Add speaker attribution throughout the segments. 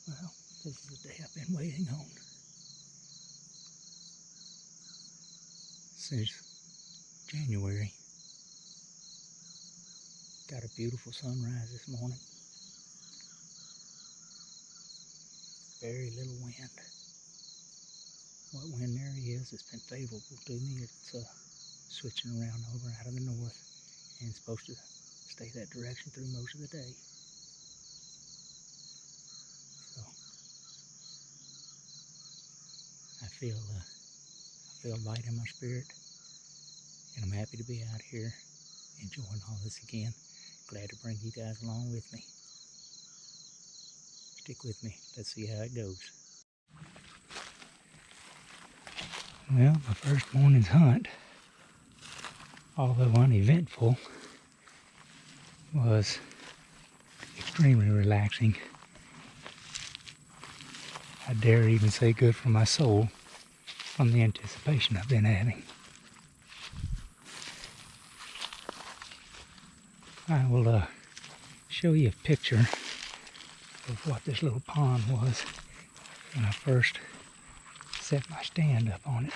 Speaker 1: Well, this is the day I've been waiting on since January. Got a beautiful sunrise this morning. Very little wind. What wind there is, it's been favorable to me. It's switching around over out of the north, and it's supposed to stay that direction through most of the day. So I feel light in my spirit, and I'm happy to be out here enjoying all this again. Glad to bring you guys along with me. Stick with me. Let's see how it goes. Well, my first morning's hunt, although uneventful, was extremely relaxing. I dare even say good for my soul from the anticipation I've been having. I will show you a picture of what this little pond was when I first set my stand up on it.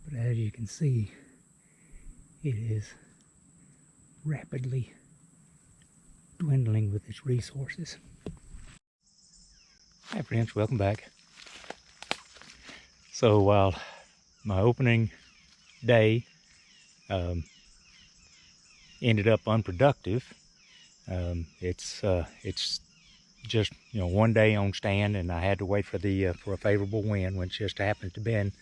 Speaker 1: But as you can see, it is rapidly dwindling with its resources. Hi friends, welcome back. So while my opening day ended up unproductive, it's just one day on stand, and I had to wait for a favorable wind, which just happened to be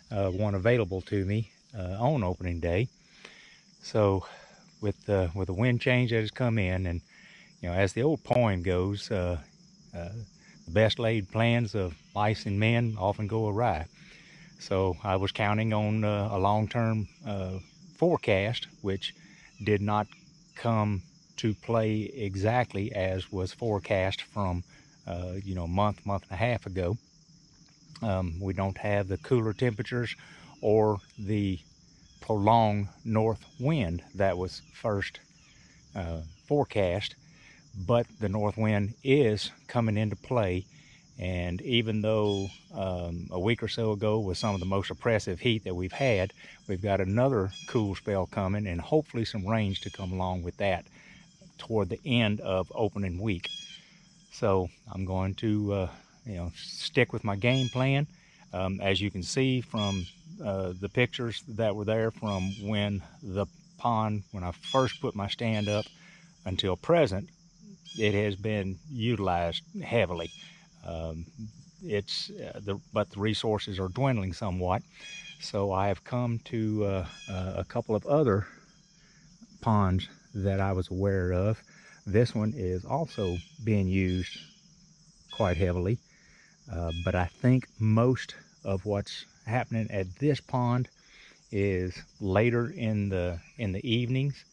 Speaker 1: one available to me on opening day. So with the wind change that has come in, and as the old poem goes, the best laid plans of mice and men often go awry. So I was counting on a long-term forecast, which did not come to play exactly as was forecast from month and a half ago. We don't have the cooler temperatures or the prolonged north wind that was first forecast, but the north wind is coming into play. And even though a week or so ago was some of the most oppressive heat that we've had, we've got another cool spell coming, and hopefully some rains to come along with that toward the end of opening week. So I'm going to stick with my game plan. As you can see from the pictures that were there from when the pond, when I first put my stand up until present, it has been utilized heavily. But the resources are dwindling somewhat. So I have come to a couple of other ponds that I was aware of. This one is also being used quite heavily, but I think most of what's happening at this pond is later in the evenings.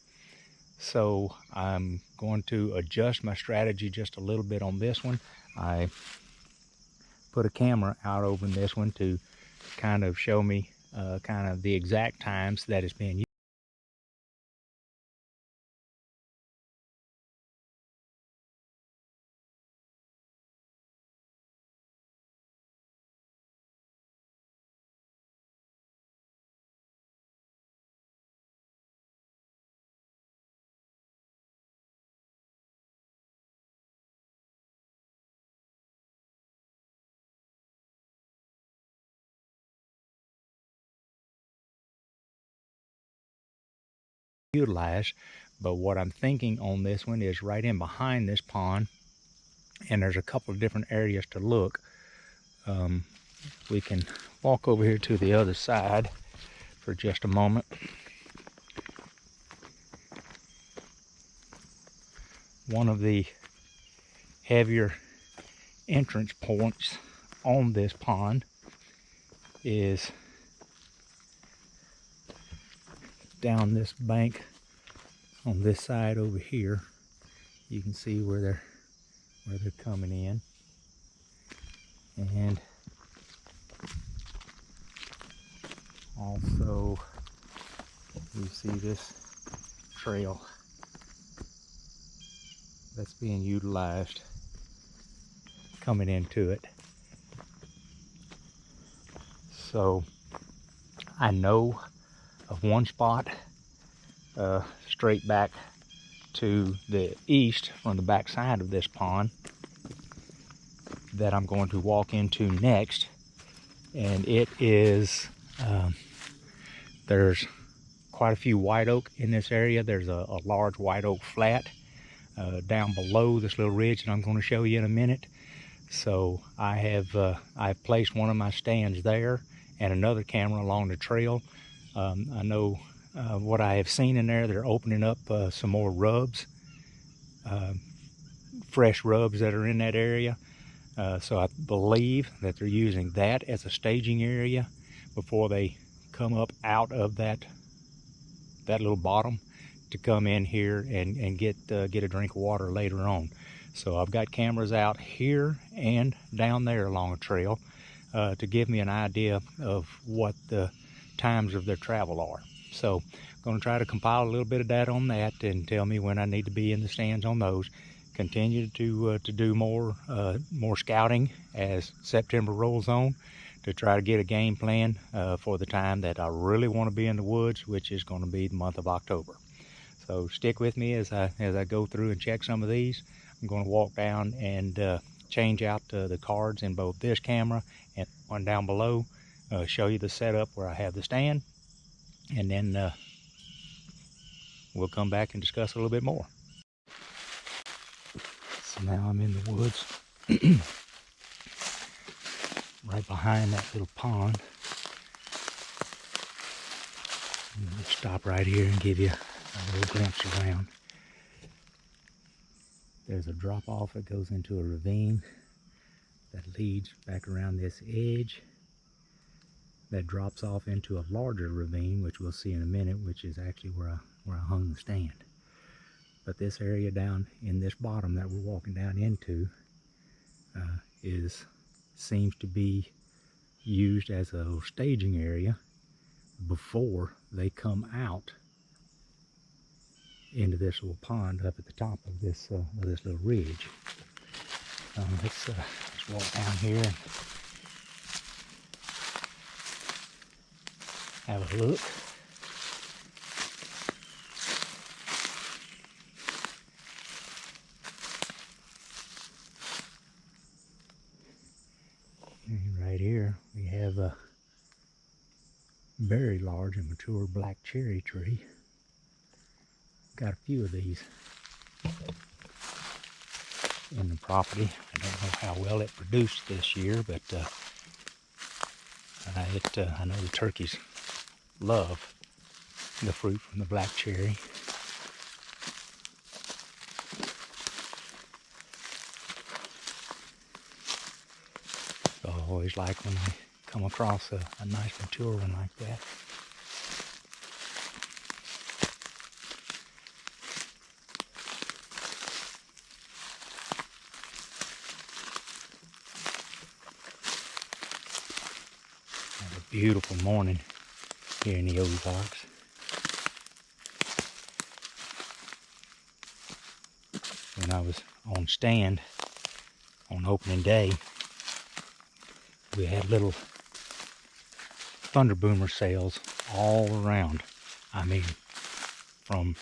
Speaker 1: So I'm going to adjust my strategy just a little bit on this one. I put a camera out over this one to kind of show me kind of the exact times that it's being used. Utilized, but what I'm thinking on this one is right in behind this pond, and there's a couple of different areas to look. We can walk over here to the other side for just a moment. One of the heavier entrance points on this pond is down this bank on this side over here. You can see where they're coming in, and also you see this trail that's being utilized coming into it. So I know of one spot straight back to the east from the back side of this pond that I'm going to walk into next, and it is there's quite a few white oak in this area. There's a large white oak flat down below this little ridge that I'm going to show you in a minute. So I've placed one of my stands there and another camera along the trail. I know what I have seen in there. They're opening up some more rubs, fresh rubs that are in that area. So I believe that they're using that as a staging area before they come up out of that little bottom to come in here and get a drink of water later on. So I've got cameras out here and down there along the trail to give me an idea of what the times of their travel are. So I'm going to try to compile a little bit of data on that and tell me when I need to be in the stands on those. Continue to do more scouting as September rolls on to try to get a game plan for the time that I really want to be in the woods, which is going to be the month of October. So stick with me as I go through and check some of these. I'm going to walk down and change out the cards in both this camera and one down below, show you the setup where I have the stand, and then we'll come back and discuss a little bit more. So now I'm in the woods right behind that little pond. I'm going to stop right here and give you a little glimpse around. There's a drop off that goes into a ravine that leads back around this edge that drops off into a larger ravine, which we'll see in a minute, which is actually where I hung the stand. But this area down in this bottom that we're walking down into seems to be used as a little staging area before they come out into this little pond up at the top of this little ridge. Let's walk down here and have a look. And right here we have a very large and mature black cherry tree. Got a few of these in the property. I don't know how well it produced this year, but I know the turkeys love the fruit from the black cherry. So I always like when I come across a nice mature one like that. Beautiful morning here in the Ozarks. When I was on stand on opening day, we had little thunder boomer sails all around. I mean, from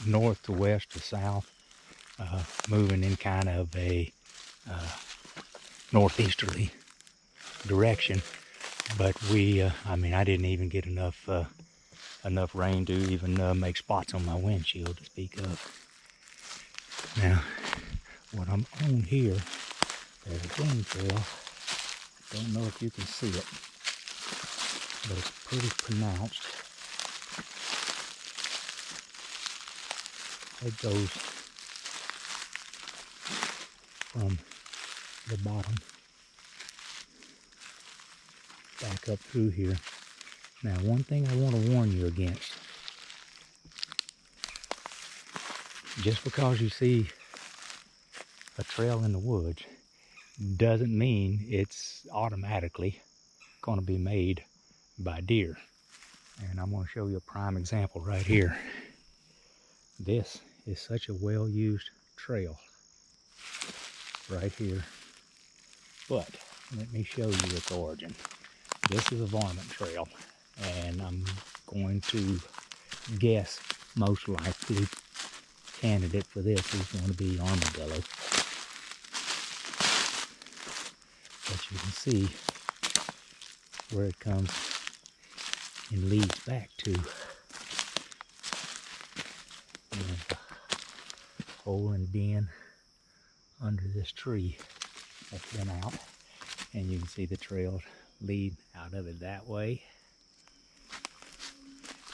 Speaker 1: north to west to south, moving in kind of a northeasterly direction. But I didn't even get enough rain to even make spots on my windshield to speak of. Now, what I'm on here, there's a game trail. Don't know if you can see it, but it's pretty pronounced. It goes from the bottom back up through here. Now, one thing I want to warn you against. Just because you see a trail in the woods doesn't mean it's automatically going to be made by deer. And I'm going to show you a prime example right here. This is such a well-used trail right here. But let me show you its origin. This is a varmint trail, and I'm going to guess most likely candidate for this is going to be armadillo. But you can see where it comes and leads back to. There's a hole and den under this tree that's been out, and you can see the trails lead out of it that way,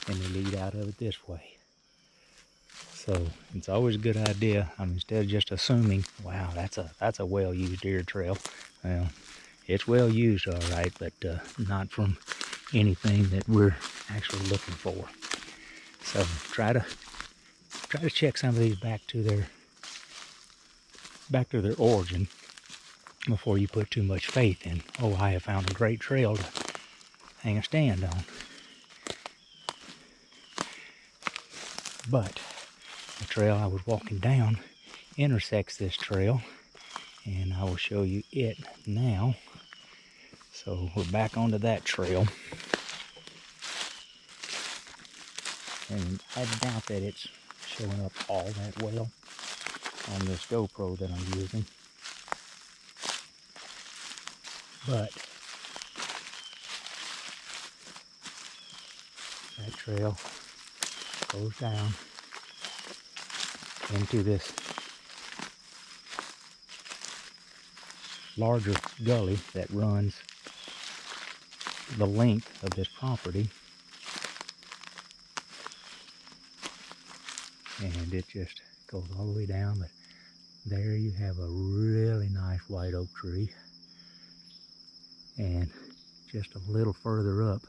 Speaker 1: and they lead out of it this way. So it's always a good idea. I mean, instead of just assuming, wow, that's a well-used deer trail. Well, it's well used, all right, but not from anything that we're actually looking for. So try to check some of these back to their origin before you put too much faith in, oh, I have found a great trail to hang a stand on. But the trail I was walking down intersects this trail, and I will show you it now. So we're back onto that trail, and I doubt that it's showing up all that well on this GoPro that I'm using. But that trail goes down into this larger gully that runs the length of this property, and it just goes all the way down. But there you have a really nice white oak tree, and just a little further up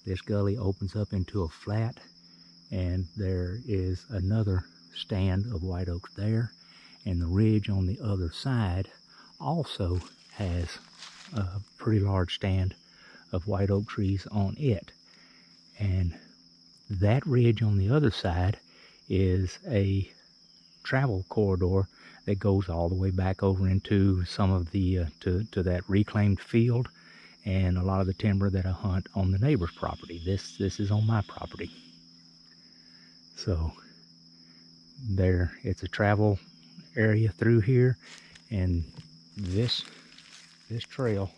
Speaker 1: this gully opens up into a flat, and there is another stand of white oaks there, and the ridge on the other side also has a pretty large stand of white oak trees on it. And that ridge on the other side is a travel corridor that goes all the way back over into some of the to that reclaimed field and a lot of the timber that I hunt on the neighbor's property. This is on my property. So there, it's a travel area through here, and this trail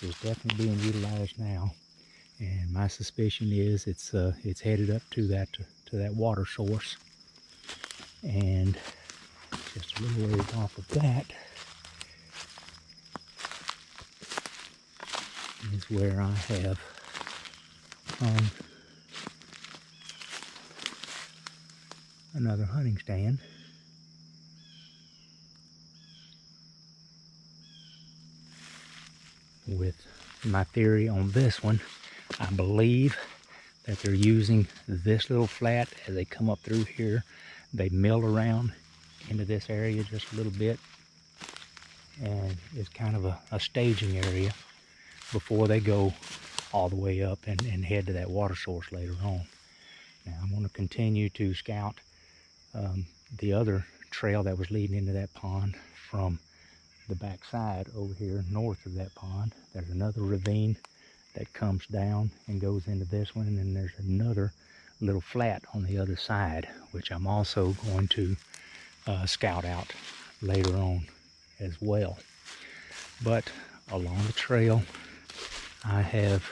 Speaker 1: is definitely being utilized now. And my suspicion is it's headed up to that water source, and just a little ways off of that is where I have another hunting stand. With my theory on this one, I believe that they're using this little flat as they come up through here. They mill around into this area just a little bit, and it's kind of a staging area before they go all the way up and head to that water source later on. Now I'm going to continue to scout the other trail that was leading into that pond from the back side over here north of that pond. There's another ravine that comes down and goes into this one, and then there's another little flat on the other side, which I'm also going to scout out later on as well. But along the trail I've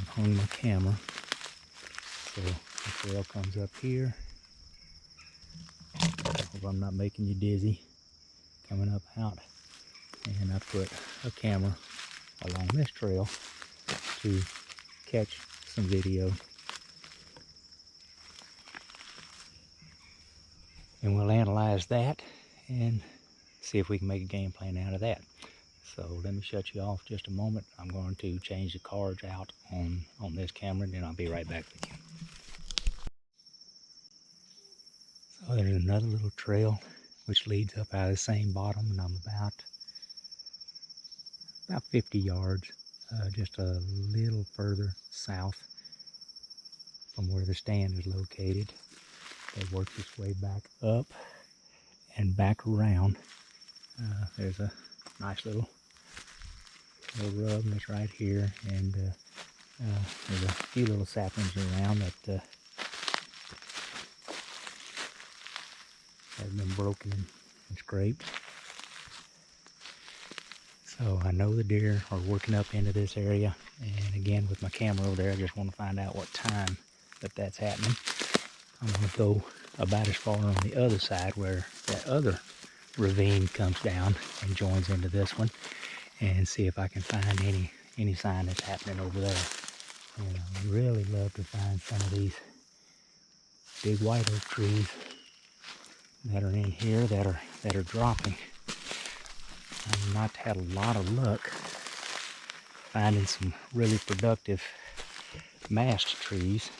Speaker 1: hung my camera, so the trail comes up here. I hope I'm not making you dizzy. Coming up out, and I put a camera along this trail to catch some video, and we'll analyze that and see if we can make a game plan out of that. So let me shut you off just a moment. I'm going to change the cards out on this camera, and then I'll be right back with you. So there's another little trail which leads up out of the same bottom, and I'm about 50 yards, just a little further south from where the stand is located that works its way back up and back around. There's a nice little rub that's right here, and there's a few little saplings around that have been broken and scraped. So I know the deer are working up into this area, and again with my camera over there, I just want to find out what time that's happening. I'm going to go about as far on the other side where that other ravine comes down and joins into this one, and see if I can find any sign that's happening over there. And I would really love to find some of these big white oak trees that are in here that are dropping. I've not had a lot of luck finding some really productive mast trees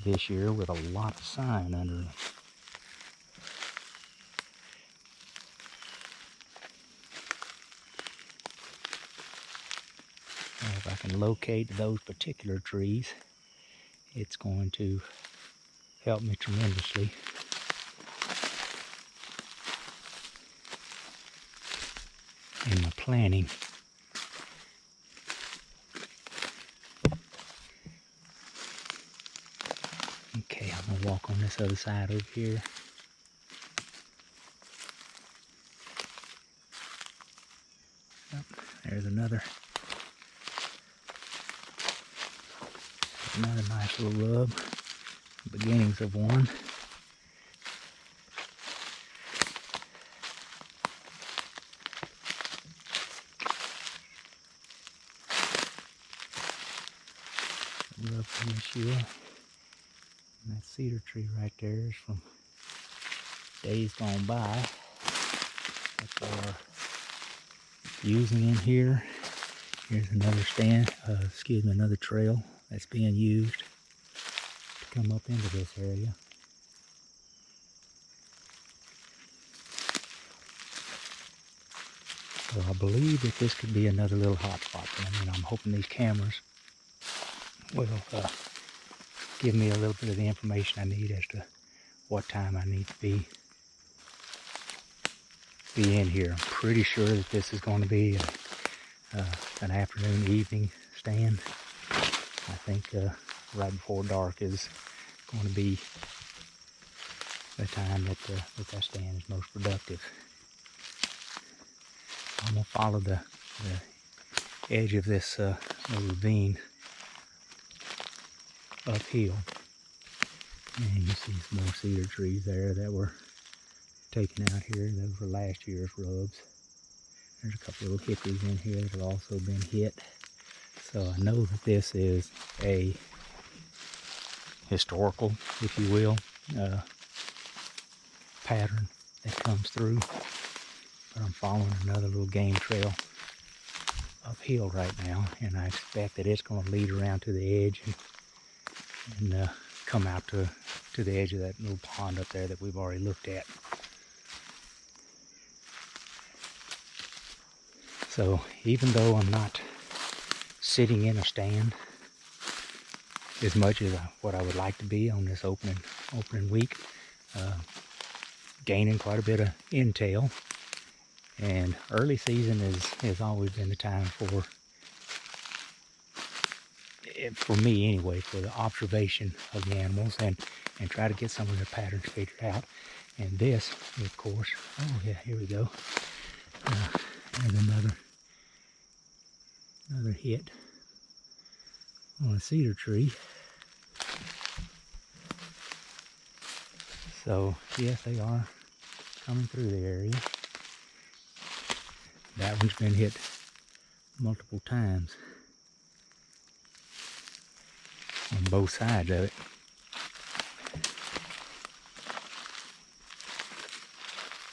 Speaker 1: this year with a lot of sign under them. And if I can locate those particular trees, it's going to help me tremendously. In my planning. Okay, I'm gonna walk on this other side over here. Oh, there's another nice little rub. Beginnings of one. Rub from this year. And that cedar tree right there is from days gone by that they are using in here. Here's another another trail that's being used to come up into this area. So I believe that this could be another little hot spot for me, and I'm hoping these cameras will give me a little bit of the information I need as to what time I need to be in here. I'm pretty sure that this is going to be an afternoon, evening stand. I think right before dark is going to be the time that that stand is most productive. I'm going to follow the edge of this ravine uphill, and you see some more cedar trees there that were taken out here. Those were last year's rubs. There's a couple little hickories in here that have also been hit. So I know that this is a historical, if you will, pattern that comes through. But I'm following another little game trail uphill right now, and I expect that it's going to lead around to the edge and come out to the edge of that little pond up there that we've already looked at. So even though I'm not sitting in a stand as much as what I would like to be on this opening week, gaining quite a bit of intel, and early season has always been the time for me anyway, for the observation of the animals and try to get some of their patterns figured out. And this, of course, oh yeah, here we go. And another hit on a cedar tree. So yes, they are coming through the area. That one's been hit multiple times on both sides of it.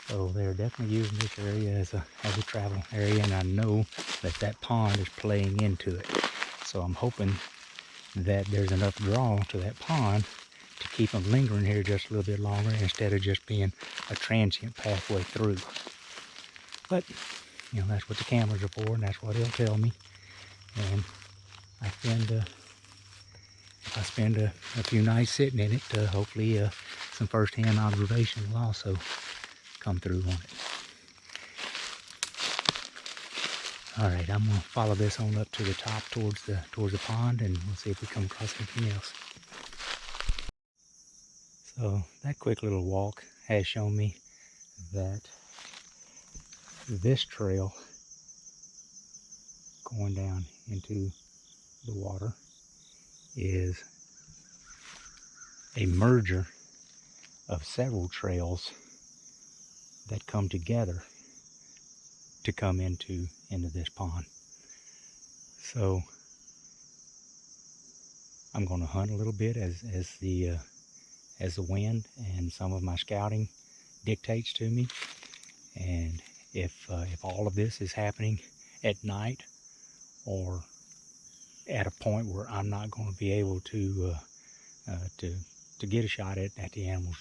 Speaker 1: So they're definitely using this area as a travel area, and I know that pond is playing into it. So I'm hoping that there's enough draw to that pond to keep them lingering here just a little bit longer instead of just being a transient pathway through. But, you know, that's what the cameras are for, and that's what it'll tell me. And I tend to if I spend a few nights sitting in it, hopefully some first-hand observation will also come through on it. All right, I'm gonna follow this on up to the top towards the pond, and we'll see if we come across anything else. So that quick little walk has shown me that this trail going down into the water is a merger of several trails that come together to come into this pond. So I'm going to hunt a little bit as the wind and some of my scouting dictates to me. And if all of this is happening at night or at a point where I'm not going to be able to get a shot at the animals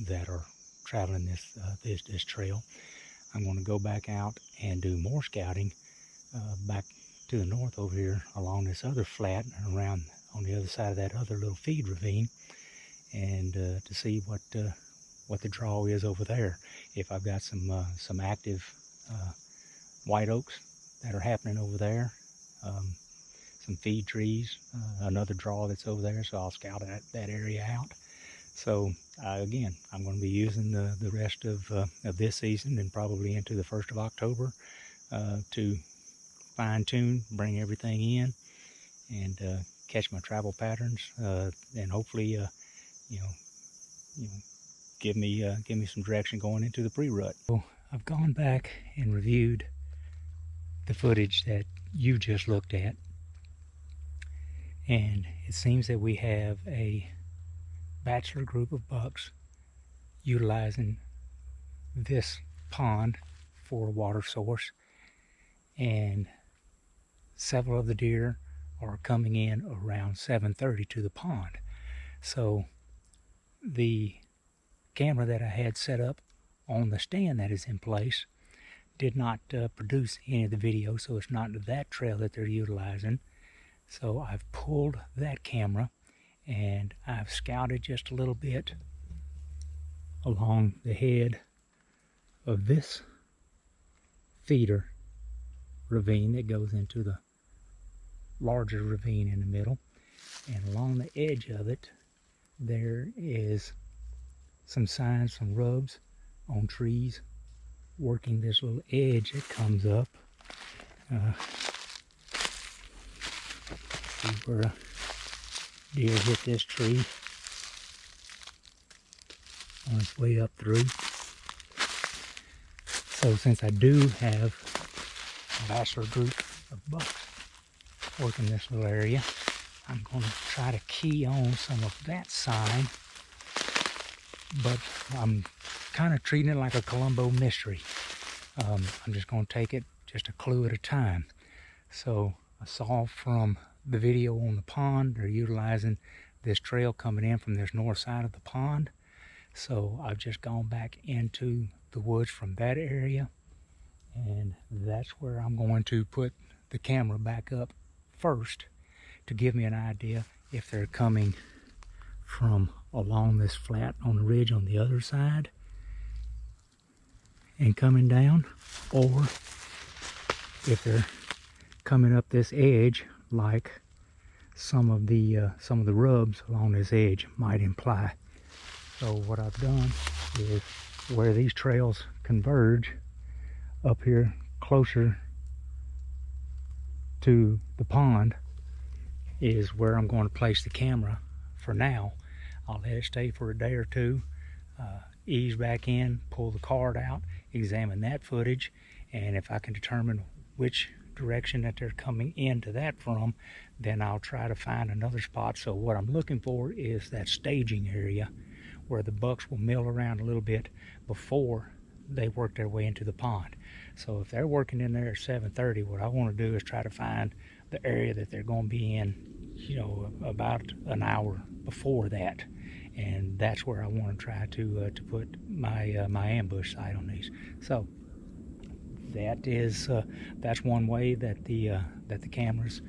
Speaker 1: that are traveling this trail, I'm going to go back out and do more scouting back to the north over here along this other flat and around on the other side of that other little feed ravine, and to see what the draw is over there. If I've got some active white oaks that are happening over there, some feed trees, another draw that's over there, so I'll scout that area out. So again, I'm going to be using the rest of this season and probably into the 1st of October to fine tune, bring everything in, and catch my travel patterns, and hopefully give me some direction going into the pre-rut. So I've gone back and reviewed the footage that you just looked at, and it seems that we have a bachelor group of bucks utilizing this pond for a water source, and several of the deer are coming in around 7:30 to the pond. So the camera that I had set up on the stand that is in place did not produce any of the video, so it's not that trail that they're utilizing. So I've pulled that camera and I've scouted just a little bit along the head of this feeder ravine that goes into the larger ravine in the middle, and along the edge of it there is some signs, some rubs on trees working this little edge that comes up. See where a deer hit this tree on its way up through. So since I do have a bachelor group of bucks working this little area, I'm going to try to key on some of that sign, but I'm kind of treating it like a Columbo mystery. I'm just going to take it just a clue at a time. So I saw from the video on the pond, they're utilizing this trail coming in from this north side of the pond. So I've just gone back into the woods from that area, and that's where I'm going to put the camera back up first to give me an idea if they're coming from along this flat on the ridge on the other side and coming down, or if they're coming up this edge like some of the rubs along this edge might imply. So what I've done is where these trails converge up here closer to the pond is where I'm going to place the camera for now. I'll let it stay for a day or two, ease back in, pull the card out, examine that footage, and if I can determine which direction that they're coming into that from, then I'll try to find another spot. So what I'm looking for is that staging area where the bucks will mill around a little bit before they work their way into the pond. So if they're working in there at 7:30, what I want to do is try to find the area that they're going to be in, about an hour before that, and that's where I want to try to put my my ambush site on these. So that is that's one way that the cameras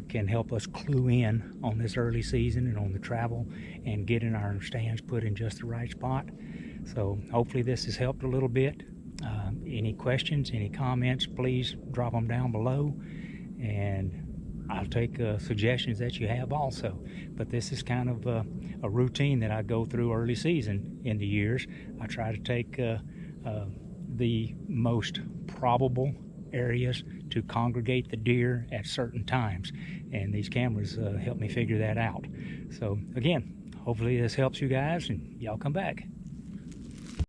Speaker 1: can help us clue in on this early season and on the travel and getting our stands put in just the right spot. So hopefully this has helped a little bit. Any questions, any comments, please drop them down below, and I'll take suggestions that you have also. But this is kind of a routine that I go through early season in the years. I try to take the most probable areas to congregate the deer at certain times, and these cameras help me figure that out. So again, hopefully this helps you guys, and y'all come back.